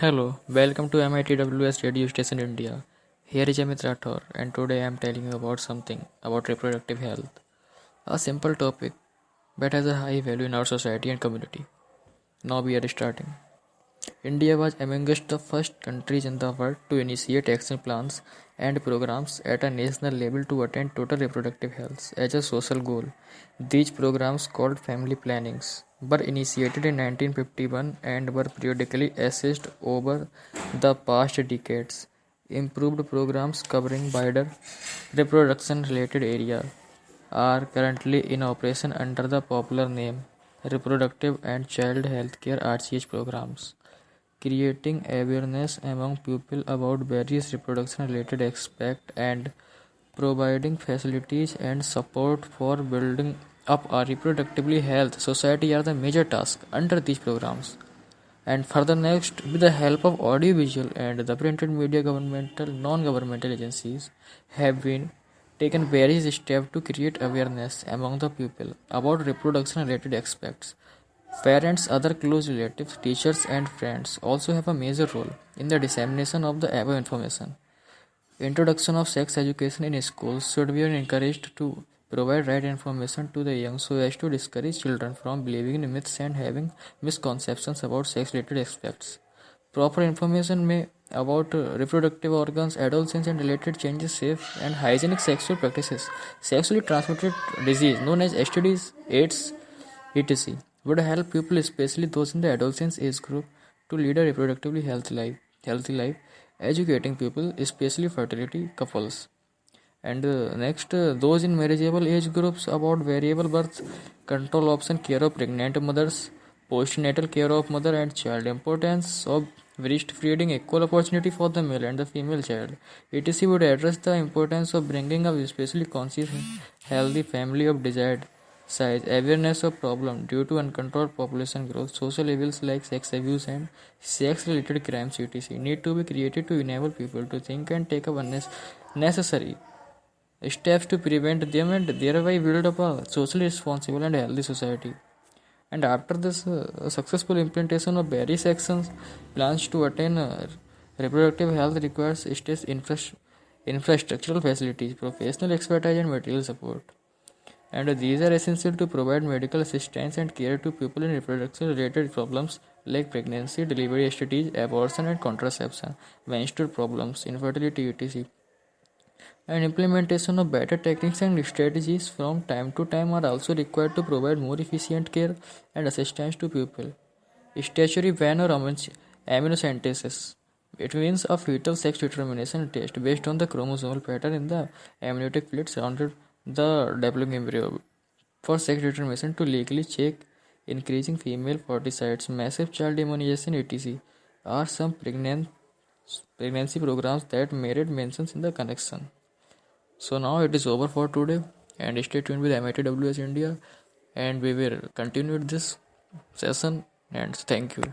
Hello, welcome to MITWS Radio Station India. Here is Amit Rathor, and today I am telling you about something about reproductive health. A simple topic, but has a high value in our society and community. Now we are starting. India was amongst the first countries in the world to initiate action plans and programs at a national level to attain total reproductive health as a social goal. These programs, called family plannings, were initiated in 1951 and were periodically assessed over the past decades. Improved programs covering wider reproduction related areas are currently in operation under the popular name Reproductive and Child Healthcare RCH programs, creating awareness among people about various reproduction related aspects and providing facilities and support for building up a reproductively health society are the major tasks under these programs. And further next, with the help of audiovisual and the printed media, governmental, non-governmental agencies have been taken various steps to create awareness among the people about reproduction related aspects. Parents, other close relatives, teachers, and friends also have a major role in the dissemination of the above information. Introduction of sex education in schools should be encouraged to provide right information to the young so as to discourage children from believing in myths and having misconceptions about sex related aspects. Proper information may about reproductive organs, adolescence, and related changes, safe and hygienic sexual practices, sexually transmitted disease known as STDs, AIDS, etc. would help people, especially those in the adolescence age group, to lead a reproductively healthy life, educating people, especially fertility couples. And next, those in marriageable age groups about variable birth control option, care of pregnant mothers, postnatal care of mother and child, importance of breastfeeding, equal opportunity for the male and the female child. etc. would address the importance of bringing up especially conscious, healthy family of desired size, awareness of problem due to uncontrolled population growth, social evils like sex abuse and sex-related crimes, etc. need to be created to enable people to think and take up necessary steps to prevent them and thereby build up a socially responsible and healthy society. And after this successful implementation of various actions, plans to attain reproductive health requires state infrastructural facilities, professional expertise, and material support. And these are essential to provide medical assistance and care to people in reproduction related problems like pregnancy, delivery, STDs, abortion, and contraception, menstrual problems, infertility, etc. And implementation of better techniques and strategies from time to time are also required to provide more efficient care and assistance to people. Statutory ban or amniocentesis. It means a fetal sex determination test based on the chromosomal pattern in the amniotic fluid surrounding the developing embryo for sex determination to legally check increasing female fertility, massive child immunization, etc. are some pregnancy programs that merit mentions in the connection. So now it is over for today, and stay tuned with MITWS India, and we will continue this session, and thank you.